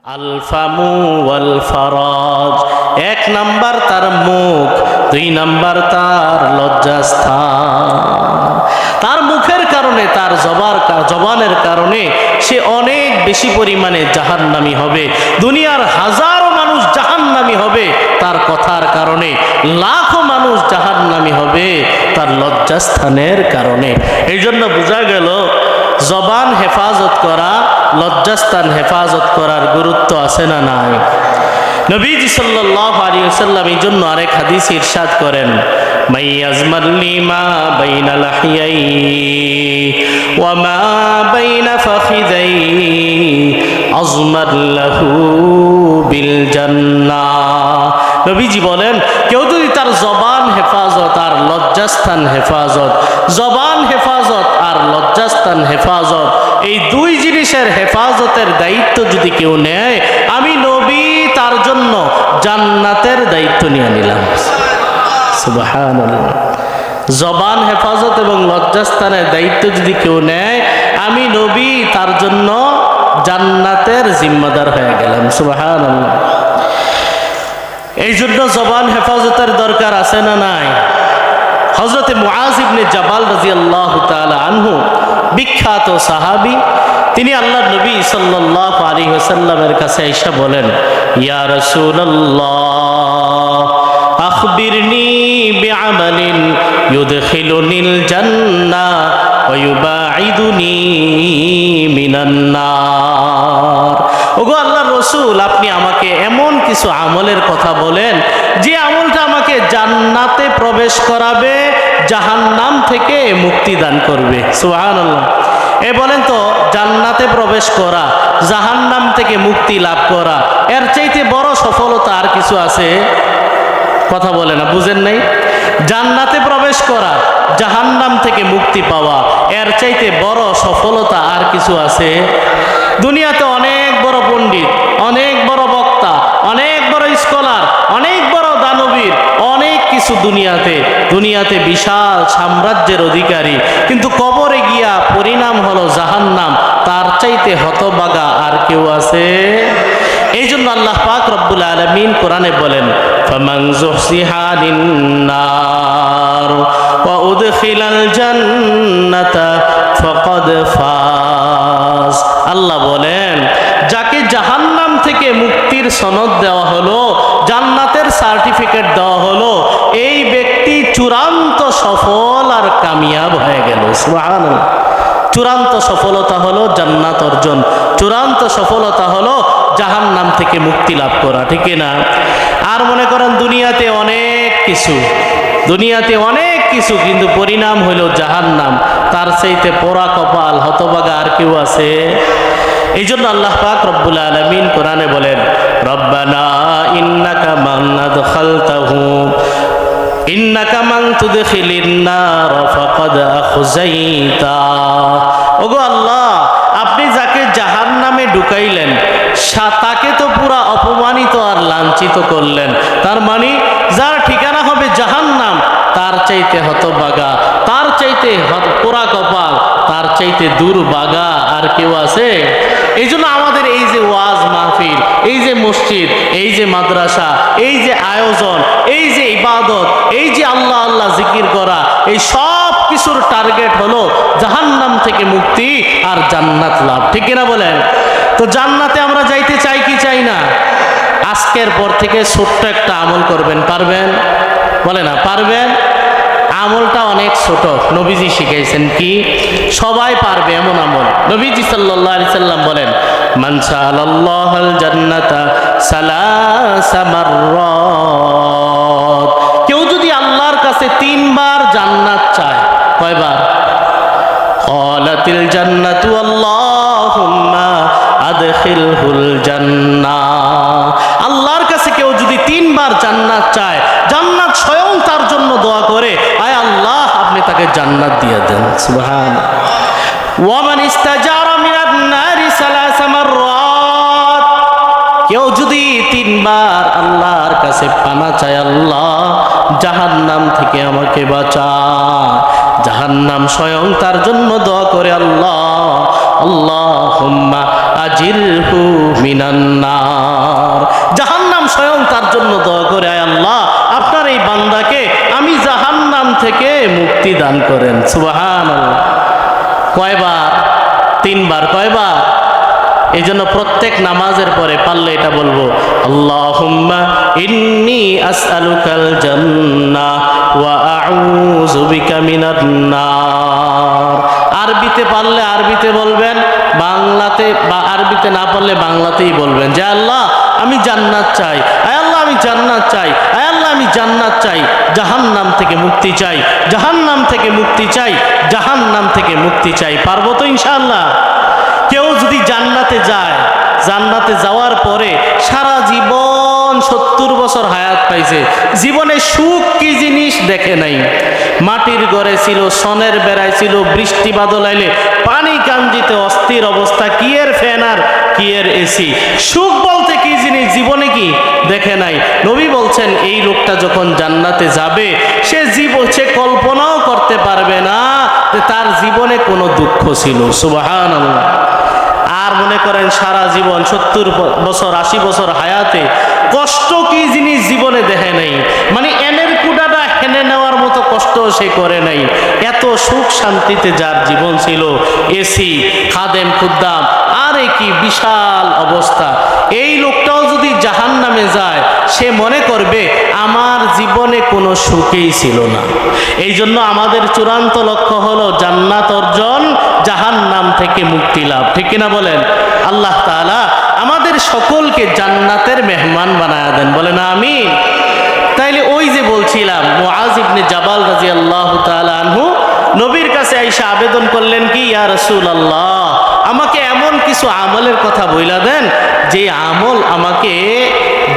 আল ফামু ওয়াল ফারাজ, এক নাম্বার তার মুখ, দুই নাম্বার তার লজ্জাস্থান। তার মুখের কারণে, তার জবানের কারণে সে অনেক বেশি পরিমাণে জাহান্নামী হবে। দুনিয়ার হাজারো মানুষ জাহান্নামী হবে তার কথার কারণে, লাখো মানুষ জাহান্নামী হবে তার লজ্জাস্থানের কারণে। এই জন্য বোঝা গেল জবান হেফাজত করা, লজ্জাস্থান হেফাজত করার গুরুত্ব আছে না নাই? নবীজি সাল্লাল্লাহু আলাইহি ওয়াসাল্লাম এই জন্য আরেক হাদিসে ইরশাদ করেন, মাইয়াজমাল লিমা বাইনা লাহিয়াই ওয়া মা বাইনা ফাখিদাই আজমাল্লাহু বিল জান্নাহ। নবীজি বলেন, কেউ যদি তার জবান হেফাজত আর লজ্জাস্থান হেফাজত, জবান হেফাজত আর লজ্জাস্থান হেফাজত, এই দুই জিনিসের হেফাজতের দায়িত্ব যদি কেউ নেয়, আমি নবী তার জন্য জান্নাতের দায়িত্ব নিয়ে নিলাম। সুবহানাল্লাহ। জবান হেফাজত এবং লজ্জাস্থানের দায়িত্ব যদি কেউ নেয়, আমি নবী তার জন্য জান্নাতের জিম্মাদার হয়ে গেলাম। সুবহানাল্লাহ। এই জন্য জবান হেফাজতের দরকার আছে না নাই? হযরতে মুআজ ইবনে জাবাল রাদিয়াল্লাহু তাআলা আনহু, বিখ্যাত সাহাবী, তিনি আল্লাহর নবী সাল্লাল্লাহু আলাইহি ওয়াসাল্লামের কাছে এসে বলেন, ইয়া রাসূলুল্লাহ আখবিরনি বিআমালিন ইউদখিলুনিল জান্নাহ ওয়া ইউবাঈদুনি মিনান নার। ওগো আল্লাহর রাসূল, আপনি আমাকে এমন কিছু আমলের কথা বলেন যে আমলটা আমাকে জান্নাতে প্রবেশ করাবে, জাহান্নাম থেকে মুক্তি দান করবে। সুবহানাল্লাহ। বলেন তো, জান্নাতে প্রবেশ করা, জাহান্নাম থেকে মুক্তি লাভ করা, এর চাইতে বড় সফলতা আর কিছু আছে? কথা বলে না, বুঝেন নাই? জান্নাতে প্রবেশ করা, জাহান্নাম থেকে মুক্তি পাওয়া, এর চাইতে বড় সফলতা আর কিছু আছে? দুনিয়াতে অনেক বড় পণ্ডিত, অনেক বড় বক্তা, অনেক বড় স্কলার, অনেক বড় দানবীর, অনেক কিছু দুনিয়াতে বিশাল সাম্রাজ্যের অধিকারী, কিন্তু কবরে গিয়া পরিণাম হলো জাহান্নাম, তার চাইতে হতভাগা আর কেউ আছে? এই জন্য আল্লাহ পাক রব্বুল আলামিন কোরআনে বলেন, ফামান যুহসিহা আনিন নার ওয়া উদখিলাল জান্নাতা ফাকাদ ফাজ। আল্লাহ বলেন, যাকে জাহান্নাম থেকে মুক্তির সনদ দেওয়া হলো, জান্নাতের সার্টিফিকেট দেওয়া হলো, এই ব্যক্তি চূড়ান্ত সফল আর কামিয়াব হয়ে গেল। সুবহানাল্লাহ। চূড়ান্ত সফলতা হলো জান্নাত অর্জন, চূড়ান্ত সফলতা হলো জাহান্নাম থেকে মুক্তি লাভ করা, ঠিক না? আর মনে করেন দুনিয়াতে অনেক কিছু, কিন্তু পরিণাম হইল জাহান্নাম, তার চাইতে পোড়া কপাল, হতভাগা আর কেউ আছে? এই জন্য আল্লাহ পাক রব্বুল আলামিন কোরআনে বলেন, রব্বানা ইন্নাকা মান আদখালতাহু ইন্নাকা মান তুদখিলিন নার ফাকাদ আখযাইতা। ওগো আল্লাহ, আপনি যাকে জাহান্নামে ঢুকাইলেন, তাকে তো পুরা অপমানিত আর লাঞ্ছিত করলেন। তার মানে যার ঠিকানা হবে জাহান্নাম, তার চাইতে হতভাগা, তার চাইতে পোড়া কপাল, তার চাইতে দুর্ভাগা আর কেউ আছে? এই জন্য আমাদের এই যে ওয়াজ মাহফিল, এই যে মসজিদ, এই যে মাদ্রাসা, এই যে আয়োজন, এই যে ইবাদত, এই যে আল্লাহ আল্লাহ জিকির করা, এই সব কিছুর টার্গেট হলো জাহান্নাম থেকে মুক্তি আর জান্নাত লাভ, ঠিক না বলেন? তো জান্নাতে আমরা যাইতে চাই কি চাই না? আজকের পর থেকে ছোট্ট একটা আমল করবেন, পারবেন? বলে না, পারবেন? আমলটা অনেক ছোট, নবীজি শিখাইছেন কি? সবাই পারবে এমন আমল। নবীজি সাল্লাল্লাহু আলাইহি সাল্লাম বলেন, মান সাআলাল্লাহাল জান্নাতা সালাসা মাররাত। কেউ যদি আল্লাহর কাছে 3 বার জান্নাত চায়, কয়বার? ক্বালাতিল জান্নাতু আল্লাহুম্মা আদখিলহুল জান্নাহ। আল্লাহর কাছে কেউ যদি 3 বার জান্নাত চায়, জান্নাত স্বয়ং তার জন্য দোয়া করে, আয় আল্লাহ আপনি তাকে জান্নাত দিয়ে দেন। সুবহানাল্লাহ। ওয়া মান ইস্তাজারা মিনান নারি সালাসা মাররাত। কেউ যদি 3 বার আল্লাহর কাছে পানা চায়, আল্লাহ জাহান্নাম থেকে আমাকে বাঁচা, জাহান্নাম স্বয়ং তার জন্য দোয়া করে, আল্লাহ আল্লাহুম্মা আজিরহু মিনান নার। জাহান্নাম স্বয়ং তার জন্য দোয়া করে, আয় আল্লাহ আপনার এই বান্দাকে আমি জাহান্নাম থেকে মুক্তি দান করেন। সুবহানাল্লাহ। কয়বার? 3 বার। কয়বার? এই জন্য প্রত্যেক নামাজের পরে পারলে এটা বলবো, আল্লাহুম্মা ইন্নী আসআলুকাল জান্নাহ ওয়া আউযু বিকা মিনান নার। আরবিতে পারলে আরবিতে বলবেন, বাংলাতে বা আরবিতে না পারলে বাংলাতেই বলবেন যে আল্লাহ আমি জান্নাত চাই, আয় আল্লাহ আমি জান্নাত চাই, আয় আল্লাহ আমি জান্নাত চাই, জাহান্নাম থেকে মুক্তি চাই, জাহান্নাম থেকে মুক্তি চাই, জাহান্নাম থেকে মুক্তি চাই। পারবো তো ইনশাআল্লাহ? কেউ যদি জান্নাতে যায়, জান্নাতে যাওয়ার পরে সারা জীবন 70 বছর হায়াত পাইছে, জীবনে সুখ কি জিনিস দেখে নাই। মাটির ঘরে ছিল, সনের বেড়ায় ছিল, বৃষ্টি বাদল আইলে পানি কাঞ্জিতে অস্থির অবস্থা, কি এর ফ্যান আর কি এর এসি। সুখ বলতে কি জিনিস জীবনে কি দেখে নাই। নবী বলছেন এই লোকটা যখন জান্নাতে যাবে সে কল্পনাও করতে পারবে না যে তার জীবনে কোনো দুঃখ ছিল। সুবহানাল্লাহ। আর মনে করেন সারা জীবন 70 বছর 80 বছর হায়াতে কষ্ট কি জিনিস জীবনে দেখে নাই, মানে এনের কুডাটা হেনে নেওয়ার মতো কষ্ট সে করে নাই। এত সুখ শান্তিতে যার জীবন ছিল, এসি, খাদেম খুদ্দাম, আরে কি বিশাল অবস্থা। এই লোকটাও যদি জাহান্নামে যায় সে মনে করবে আমার জীবনে কোনো সুখেই ছিল না। এই জন্য আমাদের চূড়ান্ত লক্ষ্য হলো জান্নাত অর্জন, জাহান্নাম থেকে মুক্তি লাভ। ঠিক কিনা বলেন? আল্লাহ তাআলা আমাদের সকলকে জান্নাতের মেহমান বানায়া দেন, বলেন আমিন। তাইলে ওই যে বলছিলাম মুআজ ইবনে জাবাল রাদিয়াল্লাহু তাআলা আনহু নবীর কাছে আইসা আবেদন করলেন কি, ইয়া রাসূলুল্লাহ আমাকে এমন কিছু আমলের কথা বইলা দেন যে আমল আমাকে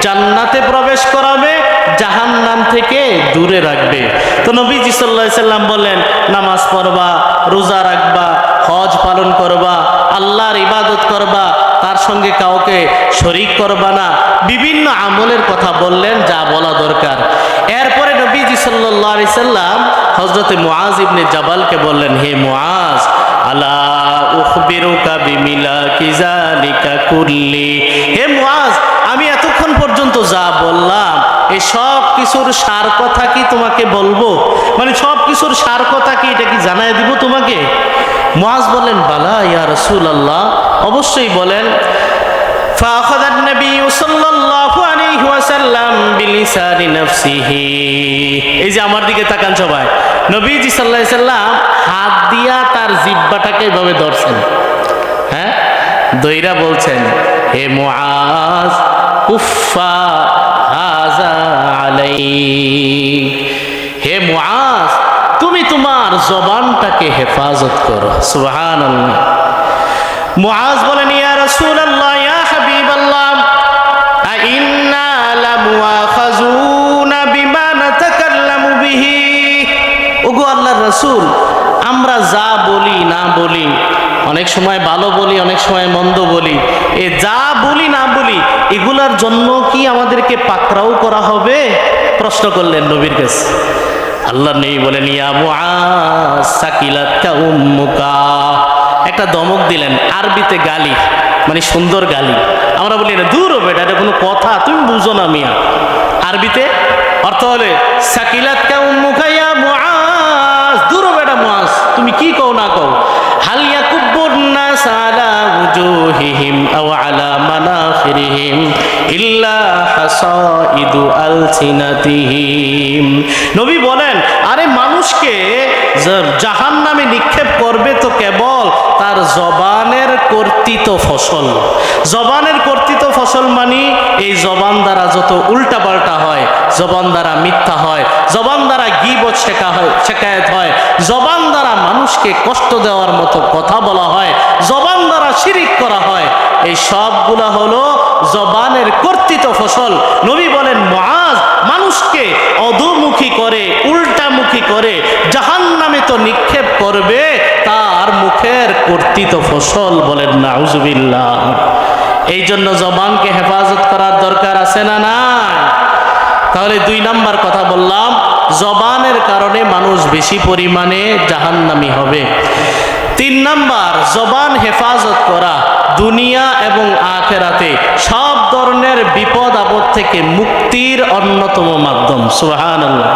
জান্নাতে প্রবেশ করাবে, জাহান্নাম থেকে দূরে রাখবে। তো নবীজি সাল্লাল্লাহু আলাইহি সাল্লাম বলেন, নামাজ পড়বা, রোজা রাখবা, হজ পালন করবা, আল্লাহর ইবাদত করবা, তার সঙ্গে কাউকে শরীক করবা না, বিভিন্ন আমলের কথা বললেন যা বলা দরকার। এরপরে নবীজি সাল্লাল্লাহু আলাইহি সাল্লাম হযরতে মুআজ ইবনে জাবালকে বললেন, হে মুআজ আলা উখবিরুকা বিমিলাকি যালিকা কুল্লি। হে মুআজ আমি এতক্ষণ পর্যন্ত যা বললাম এই সব কিছুর সার কথা কি তোমাকে বলবো, মানে সব কিছুর সার কথা কি এটা কি জানায় দিব তোমাকে? মুআজ বললেন, বালা ইয়া রাসূলুল্লাহ অবশ্যই বলেন। ফাআখাযান নবী সাল্লাল্লাহু আলাইহি ওয়াসাল্লাম বিলিসানি নাফসিহি। এই যে আমার দিকে তাকান সবাই, নবীজি সাল্লাল্লাহু আলাইহি সাল্লাম হাত দিয়া তার জিহ্বাটাকে এভাবে ধরছেন, হ্যাঁ দইরা বলছেন, হে মুআজ কুফা হাযা আলাইক। হে মুআজ তুমি তোমার জবানটাকে হেফাজত করো। সুবহানাল্লাহ। মুআজ বলেন, ইয়া রাসূলুল্লাহ ইয়া হাবিবাল্লাহ আইন্না লামুআখাযুনা বিমা নাতাকাল্লামু বিহি। ওগো আল্লাহর রাসূল আমরা যা বলি না বলি, অনেক সময় ভালো বলি, অনেক সময় মন্দ বলি, এ যা বলি না বলি এগুলার জন্য কি আমাদেরকে পাকড়াও করা হবে? প্রশ্ন করলেন নবীর কাছে। আল্লাহ নবী বলেন, ইয়া মুআজ সাকিলাতকা উম্মুকা। একটা দমক দিলেন, আরবিতে গালি, মানে সুন্দর গালি। আমরা বলি না দূর হবে এটা কোনো কথা, তুমি বুঝো না মিয়া। আরবিতে অর্থ হলে সাকিলাতকা উম্মুকা ইয়া মুআজ, দূর হবে এটা মুআজ, তুমি কি কও না কও। হাল ইয়াকুব্বুন নাস আলা উজুহিহিম আও আলা মানাখিরিহিম ইল্লা হাসাইদু আলসিনাতিহিম। নবী বলেন, আরে মানুষকে জাহান্নামে নিক্ষেপ করবে তো কেবল তার জবানের কর্তৃত ফসল। জবানের কর্তৃত ফসল মানে এই জবান দ্বারা যত উল্টা পাল্টা হয়, জবান দ্বারা মিথ্যা হয়, জবান দ্বারা গীবত শেখায়ত হয়, জবান দ্বারা মানুষকে কষ্ট দেওয়ার মতো কথা বলা হয়, জবান দ্বারা শিরিক করা হয়, এই সবগুলা হলো জবানের কর্তৃত ফসল। নবী বলেন, মুআজ মানুষকে অধোমুখী করে, উল্টামুখী করে জাহান্নামে তো নিক্ষেপ করবে তার মুখের কর্তৃত ফসল। বলেন নাউজুবিল্লাহ। এই জন্য জবানকে হেফাজত করার দরকার আছে না নাই? তাহলে 2 নাম্বার কথা বললাম, জবানের কারণে মানুষ বেশি পরিমাণে জাহান্নামী হবে। 3 নাম্বার, জবান হেফাজত করা দুনিয়া এবং আখিরাতে সব ধরনের বিপদ আপদ থেকে মুক্তির অন্যতম মাধ্যম। সুবহানাল্লাহ।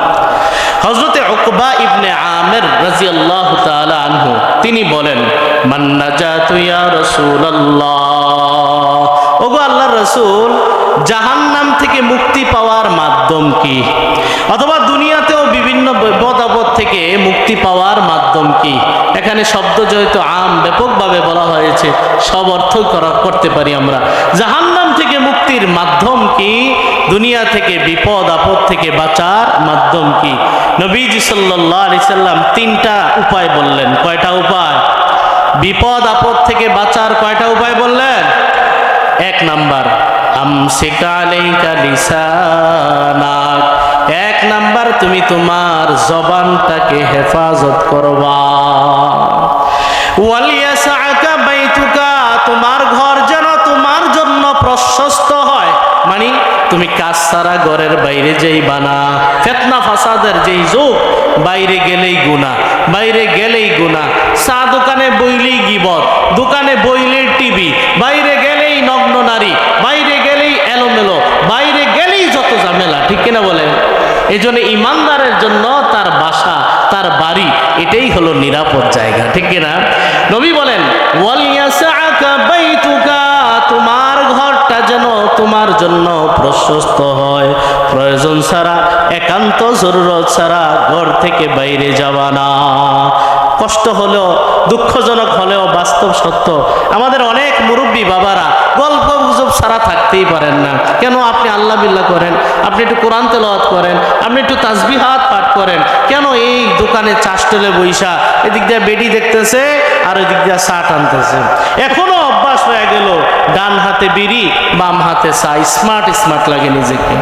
হযরতে উকবা ইবনে আমির রাদিয়াল্লাহু তাআলা আনহু তিনি বলেন, মান নাজাতু ইয়া রাসূলুল্লাহ, ওগো আল্লাহর রাসূল, জাহান্নাম থেকে মুক্তি পাওয়ার মাধ্যম কি? অথবা দুনিয়াতেও বিভিন্ন বিপদ আপদ থেকে মুক্তি পাওয়ার মাধ্যম কি? এখানে শব্দ যেহেতু আম ব্যাপকভাবে বলা হয়েছে, সব অর্থ করতে পারি আমরা। জাহান্নাম থেকে মুক্তির মাধ্যম কি? দুনিয়া থেকে বিপদ আপদ থেকে বাঁচার মাধ্যম কি? নবীজি সাল্লাল্লাহু আলাইহি সাল্লাম 3টা উপায় বললেন। কয়টা উপায়? বিপদ আপদ থেকে বাঁচার কয়টা উপায় বললেন? 1 নাম্বার, আমসিক আলাইকা লিসানাক, 1 নাম্বার তুমি তোমার জবানটাকে হেফাজত করবা। ওয়ালিয়াসআকা বাইতুকা, তোমার ঘর যেন তোমার জন্য প্রশস্ত হয়, মানে তুমি কাজ ছাড়া ঘরের বাইরে যাইবা না। ফিতনা ফাসাদের যেই যুগ, বাইরে গেলেই গুনাহ, বাইরে গেলেই গুনাহ। চা দোকানে বইলেই গীবত, দোকানে বইলেই টিভি, বাইরে গেলেই নগ্ন নারী, বাইরে গেলেই এলোমেলো, বাইরে গেলেই যত ঝামেলা, ঠিক কিনা বলেন? এই জন্য ইমানদারের জন্য তার বাসা, তার বাড়ি, এটাই হলো নিরাপদ জায়গা, ঠিক কিনা? নবী বলেন, ওয়ালিয়াসআকা বাইতুকা, তোমার ঘরটা যেন তোমার জন্য প্রশস্ত হয়, প্রয়োজন ছাড়া, একান্ত জরুরত ছাড়া ঘর থেকে বাইরে যাবা না। কষ্ট হলেও, দুঃখজনক হলেও বাস্তব সত্য, আমাদের অনেক মুরব্বী বাবারা গল্প গুজব ছাড়া থাকতেই পারেন না। কেন? আপনি আল্লাহ বিল্লাহ করেন, আপনি একটু কোরআন তেলাওয়াত করেন, আপনি একটু তাসবিহাত পাঠ করেন, কেন এই দোকানে চাষটলে বইসা এদিক দিয়ে বেডি দেখতেছে আর ওই দিক দিয়ে চা টানতেছে? এখনো অভ্যাস হয়ে গেল ডান হাতে বিড়ি, বাম হাতে চা, স্মার্ট স্মার্ট লাগে নিজেকে।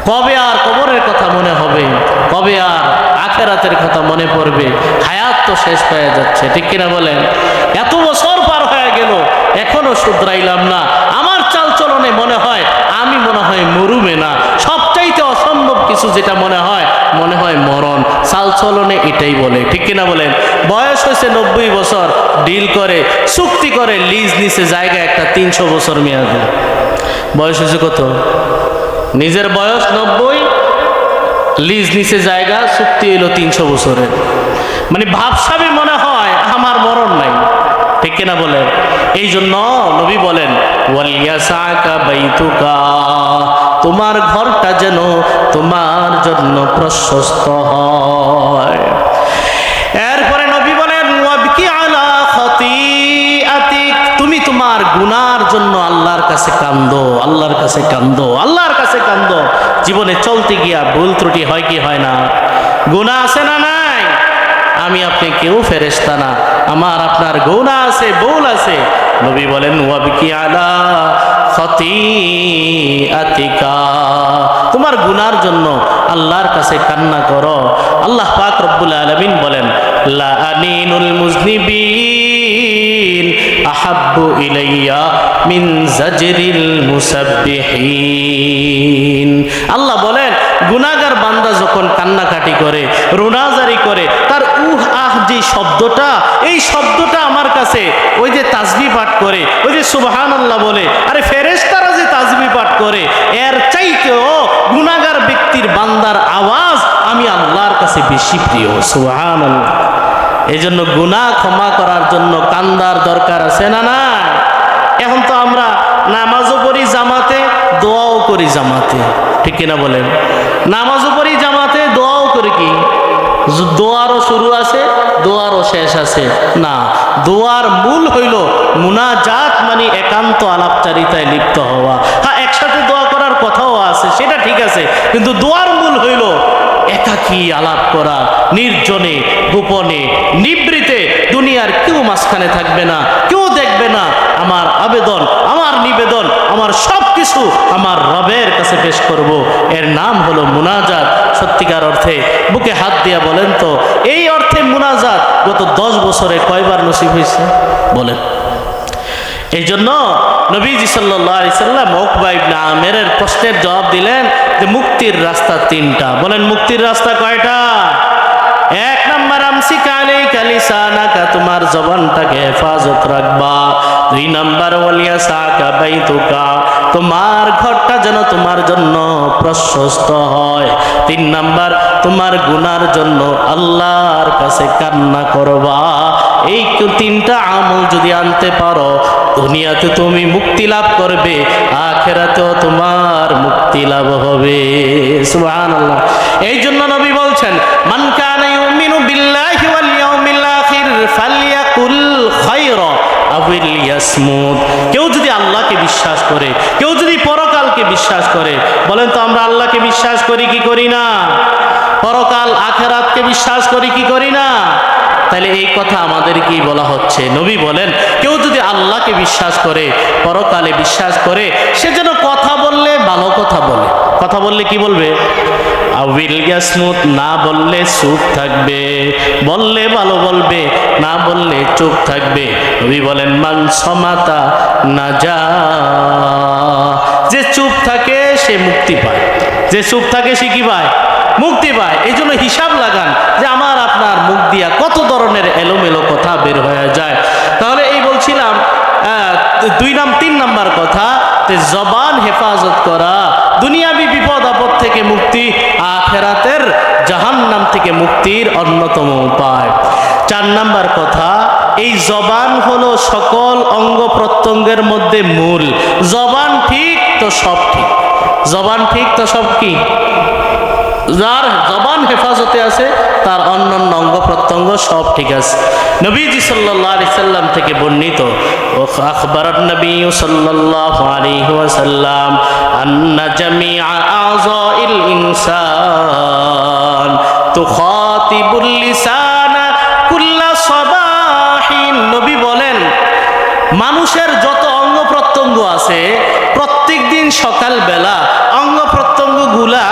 কবে আর কবরের কথা মনে হবে? কবে আর আখিরাতের কথা মনে পড়বে? হায়াত তো শেষ হয়ে যাচ্ছে, ঠিক কিনা বলেন? এত বছর পার হয়ে গেল, এখনো শুধরাইলাম না। আমার চালচলনে মনে হয় আমি মরুবে না। সবচাইতে অসম্ভব কিছু যেটা মনে হয় মরণ। চালচলনে এটাই বলে, ঠিক কিনা বলেন? বয়স হয়েছে 90 বছর, ডিল করে, চুক্তি করে, লিজ নিচে জায়গা একটা 300 বছর মেয়াদে। বয়স হয়েছে কত? নিজের বয়স 90, লিজ নিচে জায়গা, চুক্তি এলো 300 বছরের। মানে ভাবসাবে মনে হয় আমার মরণ নাই, ঠিক কিনা বলেন? এই জন্য নবী বলেন, ওয়ালিয়াসআকা বাইতুকা, তোমার ঘরটা যেন তোমার জন্য প্রশস্ত হয়। এরপরে নবী বলেন, ওয়াবকি আলা খাতিআতিক, তুমি তোমার গুনার জন্য আল্লাহর কাছে কান্দো, আল্লাহর কাছে কান্দো, আল্লাহর কাছে কান্দো। জীবনে চলতে গিয়া ভুল ত্রুটি হয় কি হয় না? গুনাহ আছে না নাই? আমি আপনি কেউ ফেরেশতা না, আমার আপনার গুনাহ আছে, ভুল আছে। নবী বলেন, ওয়াবকি আলা খাতিআতিকা, তোমার গুনার জন্য আল্লাহর কাছে কান্না করো। আল্লাহ পাক রব্বুল আলামিন বলেন, লা আনিনুল মুজনিবিন আহাব্বু ইলাইয়া মিন জাজরিল মুসাব্বিহিন। আল্লাহ বলেন, গুনাহগার বান্দা যখন কান্নাকাটি করে, রোনাজারি করে, তার উহ আহ যে শব্দটা, এই শব্দটা আমার কাছে ওই যে তাসবিহ পাঠ করে, ওই যে সুবহানাল্লাহ বলে, আরে ফেরেশতারা যে তাসবিহ পাঠ করে, এর চাইতেও গুনাহগার ব্যক্তির বান্দার আওয়াজ আমি আল্লাহর কাছে বেশি প্রিয়। সুবহানাল্লাহ। এই জন্য গুনাহ ক্ষমা করার জন্য কান্দার দরকার আছে না না? এখন তো আমরা নামাজও পড়ি জামাতে, দোয়াও করি জামাতে, ঠিক কিনা বলেন? নামাজও পড়ি জামাতে, দোয়াও করি কি? দোয়ারও শুরু আছে, দোয়ারও শেষ আছে না। দোয়ার মূল হইল মুনাজাত, মানে একান্ত আলাপচারিতায় লিপ্ত হওয়া। হ্যাঁ, একসাথে দোয়া করার কথাও আছে, সেটা ঠিক আছে, কিন্তু দোয়ার মূল হইল একাকী আলাপ করা, নির্জনে, গোপনে, নিবৃতে, দুনিয়ার কেউ মাঝখানে থাকবে না, কেউ দেখবে না। আমার আবেদন, আমার নিবেদন, আমার সব কিছু আমার রবের কাছে পেশ করব। এর নাম হলো মুনাজাত। সত্যিকার অর্থে বুকে হাত দিয়া বলেন তো, এই অর্থে মুনাজাত গত 10 বছরে কয়বার নসিব হয়েছে বলেন? এই জন্য নবীজি সাল্লাল্লাহু আলাইহি সাল্লাম উকবা ইবনে আমিরের প্রশ্নের জবাব দিলেন যে মুক্তির রাস্তা 3টা। বলেন, মুক্তির রাস্তা কয়টা? 1 নাম্বার, আমসিক আলাইকা ইয়াহফাযকা লিসানাকা, তোমার জবানটাকে হেফাজত রাখবা। 2 নাম্বার ওয়ালিয়াসাকা বাইতুকা, তোমার ঘরটা যেন তোমার জন্য প্রশস্ত হয়। 3 নাম্বার, তোমার গুনার জন্য আল্লাহর কাছে কান্না করবা। এই 3টা আমল যদি আনতে পারো, দুনিয়াতে তুমি মুক্তি লাভ করবে, আখিরাতেও তোমার মুক্তি লাভ হবে। সুবহানাল্লাহ। এই জন্য নবী বলছেন, মান কানা ইউমিনু বিল্লাহি ওয়াল ইয়াউমিল আখির ফালইয়াকুল খায়রা আও লিয়াসমুত। কেউ যদি আল্লাহকে বিশ্বাস করে, কেউ যদি পরকালকে বিশ্বাস করে, বলেন তো আমরা আল্লাহকে বিশ্বাস করি কি করি না? পরকাল আখিরাতকে বিশ্বাস করি কি করি না? তাহলে এই কথা আমাদের কি বলা হচ্ছে? নবী বলেন, কেউ যদি আল্লাহকে বিশ্বাস করে, পরকালে বিশ্বাস করে, সে যেন কথা বললে ভালো কথা বলে। কথা বললে কি বলবে? আউইল ইয়াসমুত, না বললে চুপ থাকবে, বললে ভালো বলবে, না বললে চুপ থাকবে। নবী বলেন, মান সমাতা নাজা, যে চুপ থাকে সে মুক্তি পায়, যে চুপ থাকে সে কি পায়? মুক্তি পায়। এই জন্য হিসাব লাগান যে আমার আপনার মুখ দিয়া কত ধরনের এলোমেলো কথা বের হয়ে যায়। তাহলে এই বলছিলাম 3 নাম্বার কথা, যে জবান হেফাজত করা দুনিয়াবি বিপদ আপদ থেকে মুক্তি, আখিরাতের জাহান্নাম থেকে মুক্তির অন্যতম উপায়। 4 নাম্বার কথা, এই জবান হলো সকল অঙ্গ প্রত্যঙ্গের মধ্যে মূল। জবান ঠিক তো সব ঠিক, জবান ঠিক তো সব কি। যার জবান হেফাজতে আছে তার অন্যান্য অঙ্গ প্রত্যঙ্গ সব ঠিক আছে। নবীজি সাল্লাল্লাহু আলাইহি সাল্লাম থেকে বর্ণিত, আখবরান নবী সাল্লাল্লাহু আলাইহি ওয়াসাল্লাম আন্না জামিআ আযাইল ইনসান তুখাতিবুল লিসানা কুল্লা সাবাহিন। নবী বলেন, মানুষের যত অঙ্গ প্রত্যঙ্গ আছে প্রত্যেক দিন সকাল বেলা অঙ্গ প্রত্যঙ্গ গুলা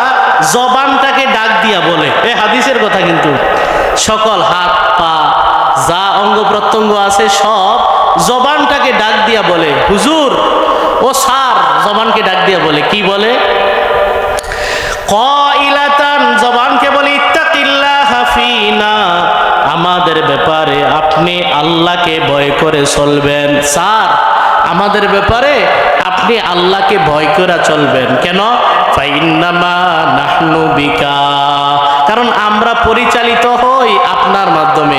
জবানটাকে ডাক দিয়া বলে। এই হাদিসের কথা, কিন্তু সকল হাত পা যা অঙ্গ প্রত্যঙ্গ আছে সব জবানটাকে ডাক দিয়া বলে, হুজুর ও স্যার, জবানকে ডাক দিয়া বলে কি বলে? কাইলাতান, জবানকে বলে ইত্তাকিল্লাহা ফিনা, আমাদের ব্যাপারে আপনি আল্লাহকে ভয় করে চলবেন। স্যার, আমাদের ব্যাপারে আপনি আল্লাহকে ভয় করে চলবেন। কেন? ফাইন্নামা নাহনু বিকা, কারণ আমরা পরিচালিত হই আপনার মাধ্যমে।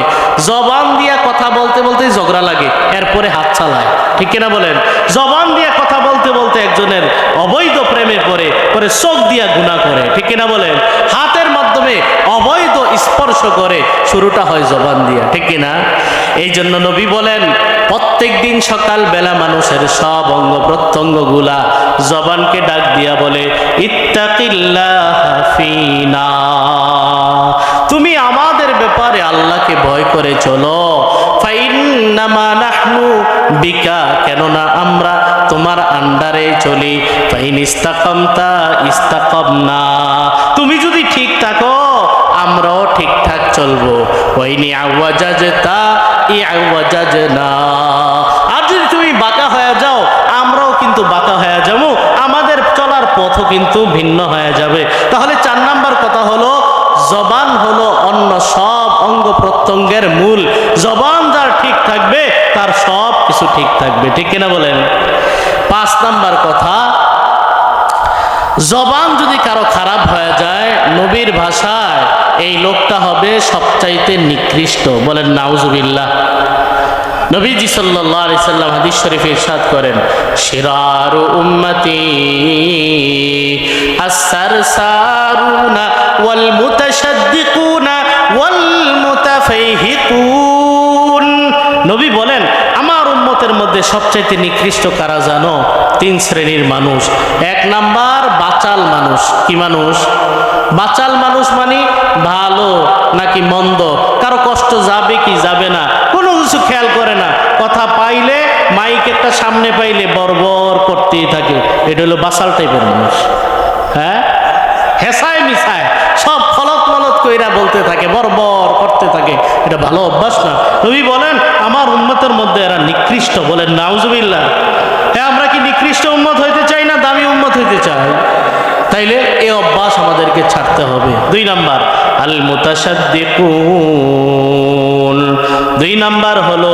জবান দিয়া কথা বলতে বলতে ঝগড়া লাগে, এরপরে হাত চালায়, ঠিক কিনা বলেন? জবান দিয়া কথা বলতে বলতে একজনের অবৈধ প্রেমে পরে চোখ দিয়া গুনাহ করে, ঠিক কিনা বলেন? হাতের মাধ্যমে অবৈধ স্পর্শ করে, শুরুটা হয় জবান দিয়া, ঠিক কিনা? এই জন্য নবী বলেন, প্রত্যেক দিন সকাল বেলা মানুষের সব অঙ্গ প্রত্যঙ্গ গুলা জবানকে ডাক দিয়া বলে, ইত্তাকিল্লাহা ফিনা, তুমি আমাদের ব্যাপারে আল্লাহকে ভয় করে চলো। ফাইন্নামা নাহনু বিকা, কেননা আমরা তোমার আন্ডারে চলি। ফাইন ইস্তাকামতা ইস্তাকামনা, তুমি যদি ঠিক থাকো আমরাও ঠিকঠাক চলবো। ওয়াইনি আওয়াজাজতা ইআওয়াজাজনা, আর যদি তুমি বাঁকা হয়ে যাও আমরাও কিন্তু বাঁকা হয়ে যাবো, আমাদের চলার পথও কিন্তু ভিন্ন হয়ে যাবে। তাহলে 4 নাম্বার কথা হলো, জবান হলো অন্য সব অঙ্গ প্রত্যঙ্গের মূল। জবান যার ঠিক থাকবে তার সব কিছু ঠিক থাকবে, ঠিক কিনা বলেন? 5 নাম্বার কথা, জবান যদি কারো খারাপ হয়ে যায়, নবীর ভাষায় এই লোকটা হবে সবচাইতে নিকৃষ্ট। বলেন নাউজুবিল্লাহ। নবীজি সাল্লাল্লাহু আলাইহি সাল্লাম হাদিস শরীফে ইরশাদ করেন, শিরারু উম্মতি আস-সারসারুনা ওয়াল মুতাশাদ্দিকুনা ওয়াল মুতাফাইহিকুন। নবী বলেন, আমার উম্মতের মধ্যে সবচাইতে নিকৃষ্ট কারা জানো? 3 শ্রেণীর মানুষ। 1 নাম্বার বাচাল মানুষ। কি মানুষ? বাচাল মানুষ মানে ভালো নাকি মন্দ, কারো কষ্ট যাবে কি যাবে না কোনো কিছু খেয়াল করে না, কথা পাইলে মাইক একটা সামনে পাইলে বরবর করতেই থাকে। এটা হলো বাচাল টাইপের মানুষ। হ্যাঁ, হেসায় মিশায় সব ফলত মলত কইরা বলতে থাকে, বরবর করতে থাকে, এটা ভালো অভ্যাস না। নবী বলেন, আমার উম্মতের মধ্যে এরা নিকৃষ্ট। বলেন নাউজুবিল্লাহ। হ্যাঁ, আমরা কি নিকৃষ্ট উম্মত হইতে চাই না দামি উম্মত হইতে চাই? তাইলে এই অভ্যাস আমাদেরকে ছাড়তে হবে। 2 নাম্বার, আল মুতাশাদ্দিকুন, দুই নাম্বার হলো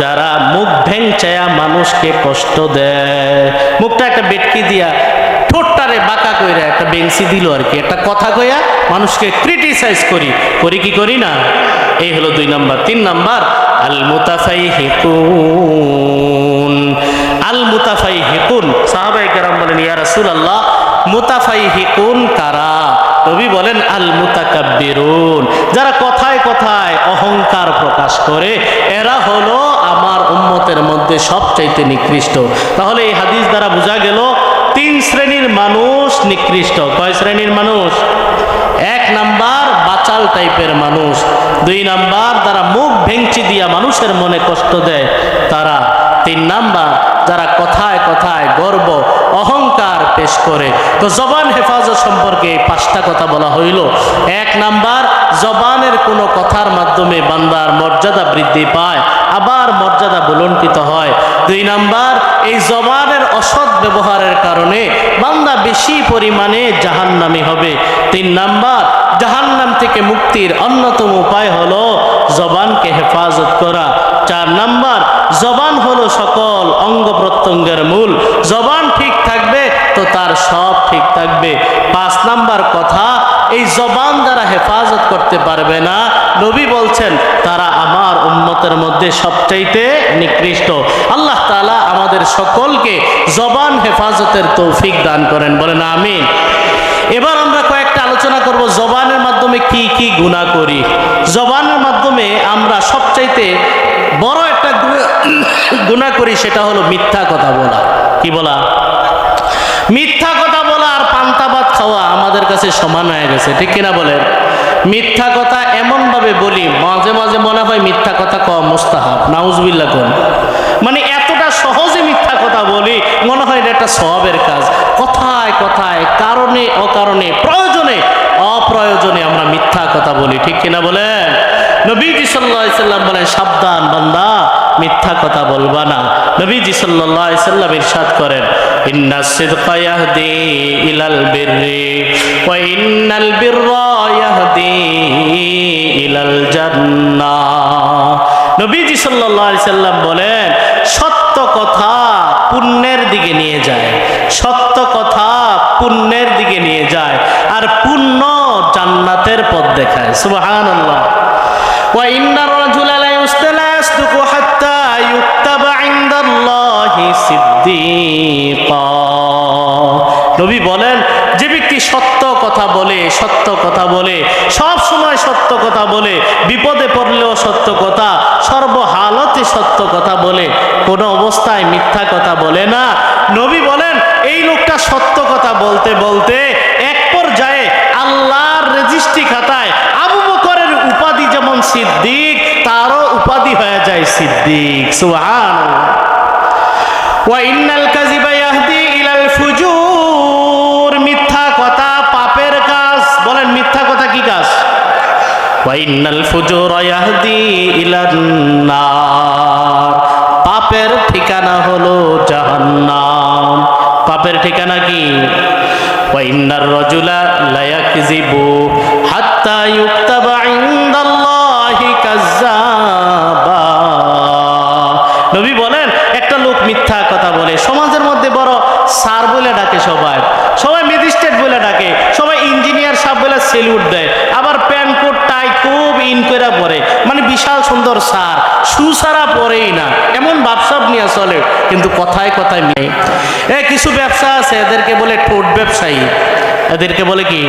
যারা মুখ ভেঙচায়া মানুষকে কষ্ট দেয়। মুখটা একটা বেটকি দিয়া ঠোঁটটারে বাঁকা কইরা একটা বেঞ্চি দিল আর কি, একটা কথা কইয়া মানুষকে ক্রিটিসাইজ করি কি করি না, এই হলো দুই নাম্বার। তিন নাম্বার আল মুতাফাইহিকুন। আল মুতাফাইহিকুন, সাহাবায়ে কেরাম বলেন ইয়া রাসূলুল্লাহ মুতাফাইহিকুন কারা? নবী বলেন আল মুতাকাব্বিরুন, যারা কথায় কথায় অহংকার প্রকাশ করে এরা হলো আমার উম্মতের মধ্যে সবচাইতে নিকৃষ্ট। তাহলে এই হাদিস দ্বারা বোঝা গেল তিন শ্রেণীর মানুষ নিকৃষ্ট। কয় শ্রেণীর মানুষ? এক নাম্বার বাচাল টাইপের মানুষ, দুই নাম্বার যারা মুখ ভেঙচি দিয়া মানুষের মনে কষ্ট দেয় তারা, তিন নাম্বার যারা কথায় কথায় গর্ব অহংকার পেশ করে। তো জবান হেফাজত সম্পর্কে পাঁচটা কথা বলা হইল। এক নাম্বার, জবানের কোনো কথার মাধ্যমে বান্দার মর্যাদা বৃদ্ধি পায়, আবার মর্যাদা বুলন্ডিত হয়। দুই নাম্বার, এই জবানের অসৎ ব্যবহারের কারণে বান্দা বেশি পরিমাণে জাহান্নামী হবে। তিন নাম্বার, জাহান্নাম থেকে মুক্তির অন্যতম উপায় হলো জবানকে হেফাজত করা। চার নাম্বার, জবান হলো সকল অঙ্গ প্রত্যঙ্গের মূল, জবান ঠিক থাকবে তো তার সব ঠিক থাকবে। পাঁচ নাম্বার কথা, এই জবান যারা হেফাজত করতে পারবে না, নবী বলছেন তারা আমার উম্মতের মধ্যে সবচাইতে নিকৃষ্ট। আল্লাহ তাআলা আমাদের সকলকে জবান হেফাজতের তৌফিক দান করেন, বলেন আমিন। এবার আমরা কয়েকটা আলোচনা করব জবানের মাধ্যমে কি কি গুনাহ করি। জবানের মাধ্যমে আমরা সবচাইতে বড় একটা গুনাহ করি, সেটা হলো মিথ্যা কথা বলা। কি বলা? মিথ্যা কথা বলা আর পান্তা ভাত খাওয়া আমাদের কাছে সমান হয়ে গেছে, ঠিক কিনা বলেন? মিথ্যা কথা এমন ভাবে বলি মাঝে মাঝে মনে হয় মিথ্যা কথা কওয়া মুস্তাহাব, নাউজুবিল্লাহ কোন, মানে এতটা সহজে মিথ্যা কথা বলি মনে হয় এটা একটা সওয়াবের কাজ। কথায় কথায় কারণে অকারণে প্রয়োজনে অপ্রয়োজনে আমরা মিথ্যা কথা বলি, ঠিক কিনা বলেন? নবীজি সাল্লাল্লাহু আলাইহি সাল্লাম বলেন সাবধান বান্দা, মিথ্যা কথা বলবা না। নবীজি সাল্লাল্লাহু আলাইহি সাল্লাম ইরশাদ করেন ইন্নাস সিদকা ইয়াহদি ইলাল বিররি ওয়া ইন্নাল বিররা ইয়াহদি ইলাল জান্নাহ। নবীজি সাল্লাল্লাহু আলাইহি সাল্লাম বলেন সত্য কথা পুণ্যের দিকে নিয়ে যায়, সত্য কথা পুণ্যের দিকে নিয়ে যায়, আর পুণ্য জান্নাতের পথ দেখায়। সুবহানাল্লাহ। ওয়া ইন্নার রাজুলা লা ইস্তালাসদুকু হাত্তা ইউক্তাবা ইনদাল্লাহি সিদ্দীকা। নবী বলেন যে ব্যক্তি সত্য কথা বলে, সত্য কথা বলে, সব সময় সত্য কথা বলে, বিপদে পড়লেও সত্য কথা, সর্বহালতে সত্য কথা বলে, কোনো অবস্থায় মিথ্যা কথা বলে না, নবী বলেন এই লোকটা সত্য কথা বলতে বলতে এক পর্যায়ে আল্লাহর রেজিস্ট্রি খাতায় আবু বকরের উপাধি যেমন সিদ্দিক, তারও উপাধি হয়ে যায় সিদ্দিক। সুবহানাল্লাহ। ওয়া ইন্নাল কাযিবা ইয়াহদি ইলাল ফুজুর, মিথ্যা কথা পাপের কাজ। বলেন মিথ্যা কথা কি কাজ? ওয়া ইন্নাল ফুজুরা ইয়াহদি ইলান নার, পাপের ঠিকানা হলো জাহান্নাম। পাপের ঠিকানা কি? ওয়া ইন্নার রাজুলা লা ইয়াকযিবু হাত্তা ইউক্তাবা ইনদাল্লাহি কাযযাবা। নবী বলেন একটা লোক মিথ্যা কথা বলে, সমাজের মধ্যে বড় স্যার বলে ডাকে, সবাই ম্যাজিস্ট্রেট বলে ডাকে, সবাই ইঞ্জিনিয়ার সাহেব বলে সেলুট দেয়, আবার প্যান্ট কোট টাই খুব ইন করে পরে, মানে বিশাল সুন্দর স্যার, সুসারা পরেই না, এমন ব্যবসা নিয়ে চলে, কিন্তু কথায় কথায় মেয়ে। কিছু ব্যবসা আছে এদেরকে বলে ঠোঁট ব্যবসায়ী। এদেরকে বলে কি?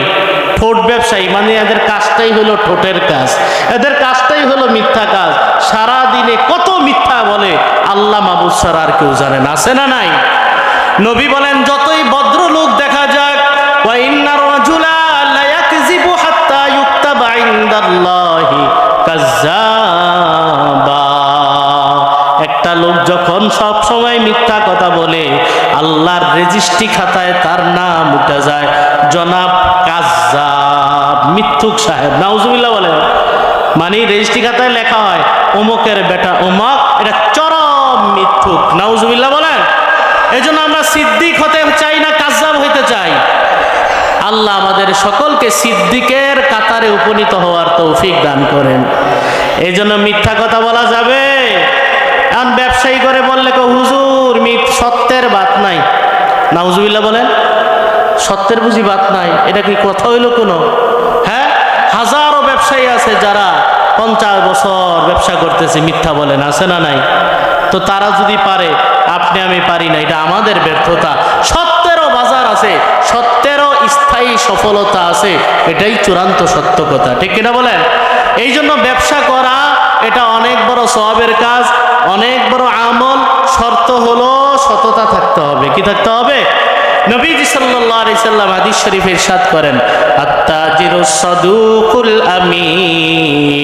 ঠোঁট ব্যবসায়ী, মানে এদের কাজটাই হলো ঠোঁটের কাজ, এদের কাজটাই হলো মিথ্যা কাজ। সারা দিনে কত মিথ্যা বলে আল্লাহ মাবুদ ছাড়া আর কেউ জানে না, আছে না নাই? নবী বলেন যতই ভদ্র লোক দেখা যাক, ওয়া ইন্নার রাজুলা লা ইয়াকযিবু হাত্তা ইউক্তাবা ইনদাল্লাহি কাযযাবা। একটা লোক যখন সব সময় মিথ্যা কথা বলে আল্লাহর রেজিস্ট্রি খাতায় তার নাম উঠে যায় জনাব কাযযাব, মিথ্যুক সাহেব। নাউজুবিল্লাহ বলেন, মানে রেজিস্ট্রি খাতায় লেখা হয় অমুকের বেটা অমুক, এটা চরম মিথ্যুক। নাউজুবিল্লাহ বলেন। এই জন্য আমরা সিদ্দিক হতে চাই না, কাযযাব হইতে চাই। আল্লাহ আমাদের সকলকে সিদ্দিকের কাতারে উপনীত হওয়ার তৌফিক দান করেন। এই জন্য মিথ্যা কথা বলা যাবে। এখন ব্যবসায়ী করে বললে হুজুর সত্যের বাত নাই, নাউজুবিল্লাহ বলেন, সত্যের বুঝি বাত নাই, এটা কি কথা হইল কোনো? হ্যাঁ, হাজারো ব্যবসায়ী আছে যারা 50 বছর ব্যবসা করতেছে, মিথ্যা বলেন, আছে না নাই? তো তারা যদি পারে, আপনি আমি পারি না, এটা আমাদের ব্যর্থতা। সত্যেরও বাজার আছে, সত্যেরও স্থায়ী সফলতা আছে, এটাই চূড়ান্ত সত্য কথা, ঠিক কিনা বলেন? এই জন্য ব্যবসা করা এটা অনেক বড় সওয়াবের কাজ, অনেক বড় আমল। শর্ত হলো সততা থাকতে হবে। কি থাকতে হবে? নবীজি সাল্লাল্লাহু আলাইহি সাল্লাম হাদিস শরীফে ইরশাদ করেন, আত-তাজিরুস সাদুকুল আমিন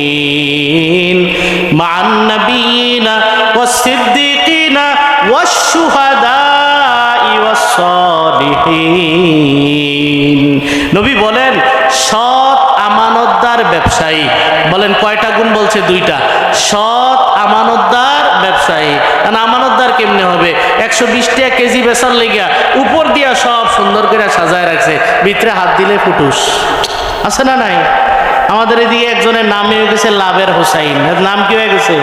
মা'আন নাবিয়িনা ওয়াস-সিদ্দিকিনা ওয়াশ-শুহাদা'i ওয়াস-সালিহিন। নবী বলেন, সৎ আমানতদার ব্যবসায়ী, বলেন কয়টা গুণ বলছে? 2টা। সৎ আমানতদার ব্যবসায়ী। কারণ আমানতদার কেমনে হবে? 120 টাকা কেজি বেচার লেগিয়া উপর দিয়া সব সুন্দর করে সাজায় রাখছে, ভিতরে হাত দিলে ফুটুস, আছে না নাই? আমাদের এদিকে একজনের নাম হয়ে গেছে লাভের হোসাইন। নাম কি হয়ে গেছে?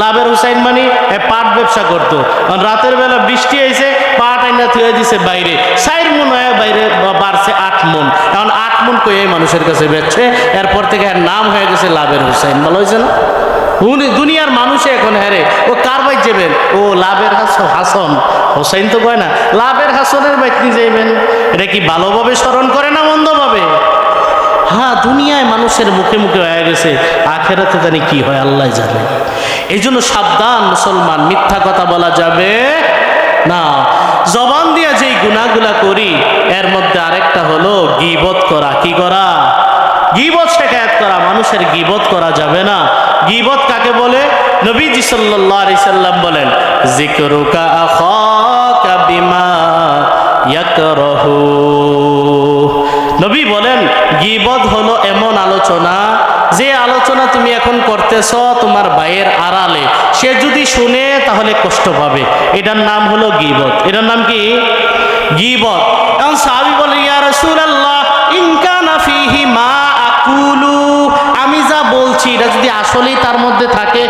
লাভের হোসাইন। মানে পাট ব্যবসা করতো, রাতের বেলা বৃষ্টি হয়েছে, পাট আইনা থুয়ে দিছে বাইরে, 4 মন হয়ে বাইরে বাড়ছে 8 মন। এখন 8 মন কয়ে মানুষের কাছে বেচছে, এরপর থেকে এর নাম হয়ে গেছে লাভের হোসাইন। ভালো হয়েছে না? দুনিয়ার মানুষে এখন হ্যারে ও কার বাইক যাবেন? ও লাভের হাসন, হোসাইন তো কয় না, লাভের হাসনের বাইক নিয়ে যাইবেন। এটা কি ভালোভাবে স্মরণ করে না মন্দভাবে? হ্যাঁ, দুনিয়ায় মানুষের মুখে মুখে হয়ে গেছে, আখেরাতে জানি কি হয় আল্লাহ জানে। এই জন্য সাবধান মুসলমান, মিথ্যা কথা বলা যাবে না। জবান দিয়া যেই গুনাহগুলা করি, এর মধ্যে আরেকটা হলো গীবত করা। কি করা? গীবত শিকায়াত করা। মানুষের গীবত করা যাবে না। গীবত কাকে বলে? নবীজি সাল্লাল্লাহু আলাইহি সাল্লাম বলেন, যিকরুকা আখাকা বিমা ইয়াকরাহু। নবী বলেন, গীবত হলো এমন আলোচনা, যে আলোচনা তুমি এখন করতেছ তোমার ভাইয়ের আড়ালে, সে যদি শুনে তাহলে কষ্ট পাবে। এটার নাম হলো গীবত। এটার নাম কি? গীবত। এখন সাহাবী বলে, ইয়া রাসূলুল্লাহ, ইন কানা ফীহি মা আকুলু, আমি যা বলছি এটা যদি আসলেই তার মধ্যে থাকে,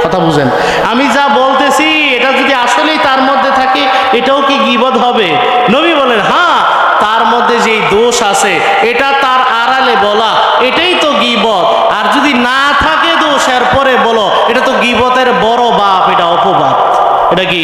কথা বুঝেন, আমি যা বলতেছি এটা যদি আসলেই তার মধ্যে থাকে, এটাও কি গীবত হবে? নবী বলেন, হ্যাঁ, তার মধ্যে যেই দোষ আছে এটা তার আড়ালে বলা, এটাই তো গীবত। আর যদি না থাকে দোষ, এরপরে বলো, এটা তো গীবতের বড় বাপ, এটা অপবাদ। এটা কি?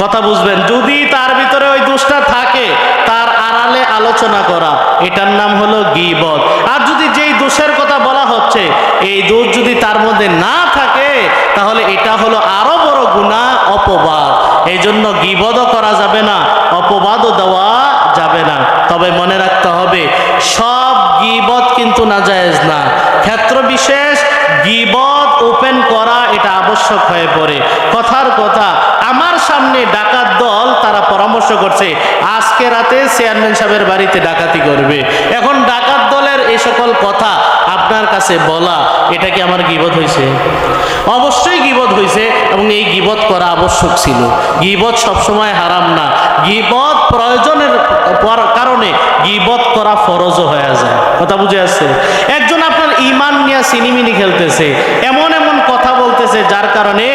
কথা বুঝবেন? যদি তার ভিতরে ওই দোষটা থাকে, তার আড়ালে আলোচনা করা, এটার নাম হলো গীবত। আর যদি যেই দোষের কথা বলা হচ্ছে, এই দোষ যদি তার মধ্যে না থাকে, তাহলে এটা হলো আরো বড় গুনাহ, অপবাদ। এই জন্য গীবতও করা যাবে না, অপবাদও দেওয়া যাবে না। তবে মনে রাখতে হবে, সব গীবত কিন্তু নাজায়েজ না। ক্ষেত্র বিশেষ গীবত ওপেন করা এটা আবশ্যক হয়ে পড়ে। কথার কথা, আমার সামনে ডাকাত দল তারা পরামর্শ করছে আজকে রাতে চেয়ারম্যান সাহেবের বাড়িতে ডাকাতি করবে। এখন ডাকাত দলের এই সকল কথা আপনার কাছে বলা, এটা কি আমার গীবত হয়েছে? অবশ্যই গীবত হয়েছে, এবং এই গীবত করা আবশ্যক ছিল। গীবত সবসময় হারাম না, গীবত প্রয়োজনের কারণে গীবত করা ফরজও হয়ে যায়। কথা বুঝে আসছে? একজন আপনার ঈমান নিয়ে সিনিমিনি খেলতেছে, এমন এমন কথা বলতেছে যার কারণে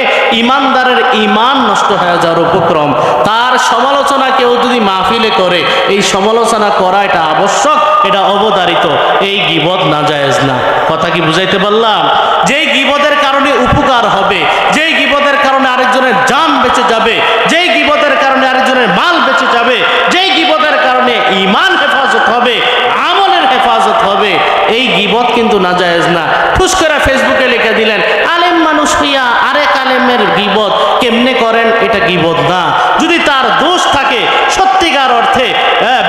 ঈমানদারের ঈমান নষ্ট হয়ে যাওয়ার উপক্রম, তার সমালোচনা কেউ যদি মাহফিলে করে, এই সমালোচনা করা এটা আবশ্যক, এটা অবধারিত। এই গীবত নাজায়েজ না। কথা কি বুঝাইতে পারলাম? যেই গীবতের কারণে উপকার হবে, যেই গীবতের কারণে আরেকজনের জান বেঁচে যাবে, যেই গীবতের কারণে আরেকজনের মাল বেঁচে যাবে, যেই গীবতের কারণে ঈমান হেফাজত হবে, আমলের হেফাজত হবে, এই গীবত কিন্তু নাজায়েজ না। ঠুস করে ফেসবুকে লিখে দিলেন, আলেম মানুষ হইয়া আরেক আলেমের গীবত কেমনে করেন, এটা গীবত না। যদি তার দোষ থাকে, সত্যিকার অর্থে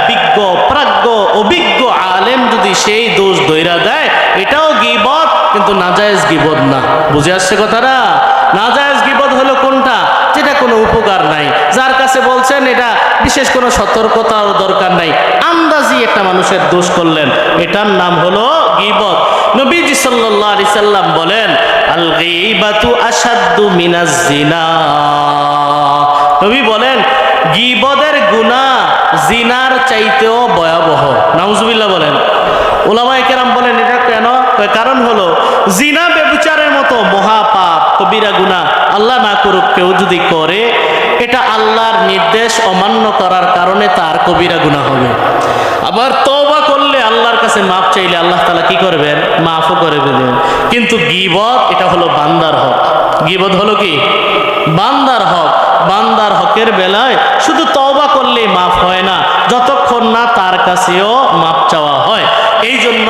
বিজ্ঞ প্রাজ্ঞ অভিজ্ঞ আলেম যদি সেই দোষ ধইরা দেয়, এটাও গীবত, কিন্তু নাজায়েজ গীবত না। বুঝে আসছে কথাটা? নাজায়েজ গীবত হলো কোনটা? যেটা কোনো উপকার নাই, যার কাছে বলছেন এটা বিশেষ কোনো সতর্কতার দরকার নাই, আন্দাজি একটা মানুষের দোষ করলেন, এটার নাম হলো গীবত। নবীজি সাল্লাল্লাহু আলাইহি সাল্লাম বলেন, আল গীবাতু আশাদ্দু মিনাজ জিনা। নবী বলেন, গীবতের গুনাহ জিনার চাইতেও ভয়াবহ। নাউজুবিল্লাহ বলেন। উলামায়ে কেরাম বলেন, এটা কেন? কারণ হলো জিনা ব্যভিচারের মতো মহাপাপ কবিরা গুনাহ আল্লাহ না করুক কেউ যদি করে, এটা আল্লাহর নির্দেশ অমান্য করার কারণে তার কবিরা গুনাহ হবে। আবার তওবা করলে আল্লাহর কাছে মাফ চাইলে আল্লাহ তাআলা কি করবেন? মাফও করে দেবেন। কিন্তু গীবত এটা হলো বান্দার হক। গীবত হলো কি? বান্দার হক। বান্দার হকের বেলায় শুধু তওবা করলেই মাফ হয় না, যতক্ষণ না তার কাছেও মাফ চাওয়া হয়। এই জন্য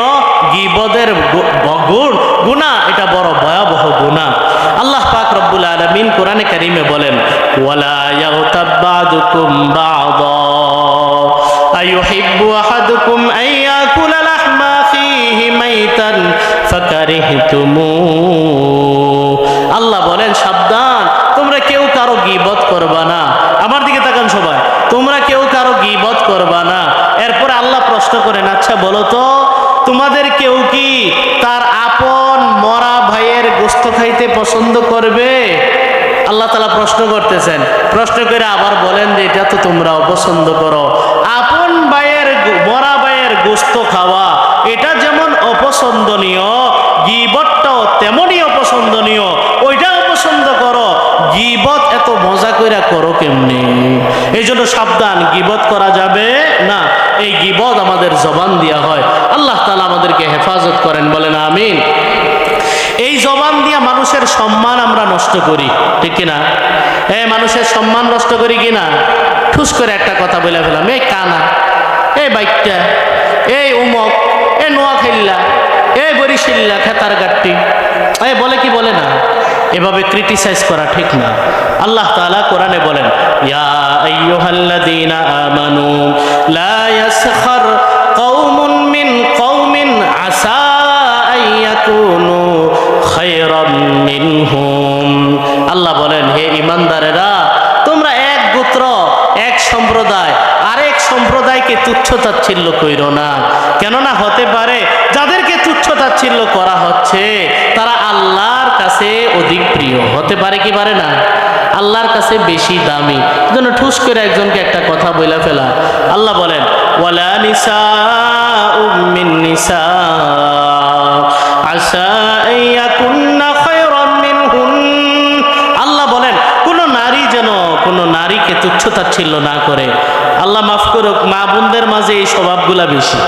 গীবতের গুনাহ এটা বড় ভয়াবহ গুনাহ। আল্লাহ পাক রব্বুল আলামিন কোরআনে কারীমে বলেন, ওয়ালা ইয়াগতাব বা'দুকুম বা'দা আইয়ুহিব্বু আহাদুকুম আন ইয়াকুলা লাহমা আখিহি মাইতান ফাকারিহতুমু। আল্লাহ বলেন, সাবধান, তোমরা কেউ কারো গীবত করবা না। আমার দিকে তাকান সবাই, তোমরা কেউ কারো গীবত করবা না। এরপরে আল্লাহ প্রশ্ন করেন, আচ্ছা বলো তো, তোমাদের কেউ কি তার আপন মরা ভাইয়ের গোশত খাইতে পছন্দ করবে? আল্লাহ তাআলা প্রশ্ন করতেছেন। প্রশ্ন করে আবার বলেন যে এটা তো তোমরা অপছন্দ করো। আপন ভাইয়ের মরা ভাইয়ের গোশত খাওয়া এটা যেমন অপছন্দনীয়, গীবতটাও তেমনই অপছন্দনীয়। ওইটা অপছন্দ করো, গীবত এত মজা করে করো কেমনি? এই জন্য সাবধান, গীবত করা যাবে না। এই গীবত আমাদের জবান দিয়া হয়। আল্লাহ তাআলা আমাদেরকে হেফাজত করেন, বলেন আমিন। এই জবান দিয়া মানুষের সম্মান আমরা নষ্ট করি, ঠিক কিনা? মানুষের সম্মান নষ্ট করি কিনা? ঠুস করে একটা কথা বলে ফেলাম, এই কানা, এই বাইকটা, এই উমক, এই নোয়াখাইল্লা, এই বরিশিল্লা, খেতার গাট্টি, বলে কি বলে না? এভাবে ক্রিটিসাইজ করা ঠিক না। আল্লাহ তাআলা কোরআনে বলেন, ইয়া আইয়ুহাল্লাযীনা আমানু লা ইয়াসখার কওমুন মিন কওমিন আসা আইয়াকুনু খায়রাম মিনহুম। আল্লাহ বলেন, হে ঈমানদারেরা, তোমরা এক গোত্র, এক সম্প্রদায় আরেক সম্প্রদায়কে তুচ্ছ তাচ্ছিল্য কইরো না। কেননা হতে পারে যাদেরকে তুচ্ছ তাচ্ছিল্য করা হচ্ছে তারা আল্লাহর কাছে অধিক প্রিয় হতে পারে, কি পারে না? আল্লাহর কাছে বেশি দামি। এজন্য ঠুস করে একজনকে একটা কথা বইলা ফেলা। আল্লাহ বলেন, ওয়ালা নিসাউম মিন নিসা আসা আইয়াকুন্না খায়রাম মিনহুন। আল্লাহ বলেন, কোন নারী যেন কোন নারীকে তুচ্ছ তাচ্ছিল্য না করে। আল্লাহ মাফ করুক, মা বোনদের মাঝে এই স্বভাবগুলা বেশি।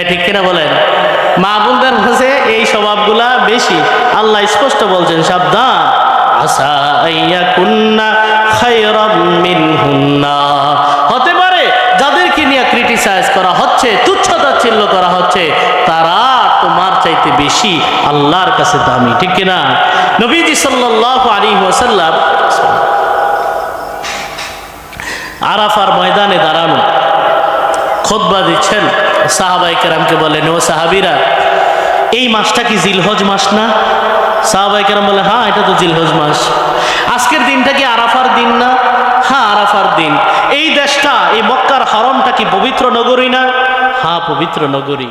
ঠিক কিনা বলেন? মা বোনদের মাঝে এই স্বভাবগুলা বেশি। আল্লাহ স্পষ্ট বলছেন, সাবধান, আসা আইয়াকুন্না খায়রাম মিনহুন্না। হতে পারে যাদেরকে নিয়ে ক্রিটিসাইজ করা হচ্ছে, তুচ্ছ তাচ্ছিল্য করা হচ্ছে, তারা তোমার চাইতে বেশি আল্লাহর কাছে দামি, ঠিক কিনা? নবীজি সাল্লাল্লাহু আলাইহি ওয়াসাল্লাম আরাফার ময়দানে দাঁড়ানো খুতবা দিচ্ছেন। সাহাবায়ে কেরামকে বলেন, ও সাহাবীরা, এই মাসটা কি জিলহজ মাস না? সাহাবায়ে কেরাম বলে, হ্যাঁ এটা তো জিলহজ মাস। আজকের দিনটা কি আরাফার দিন না? হ্যাঁ আরাফার দিন। এই দেশটা, এই মক্কার হরমটা কি পবিত্র নগরী না? হ্যাঁ পবিত্র নগরী।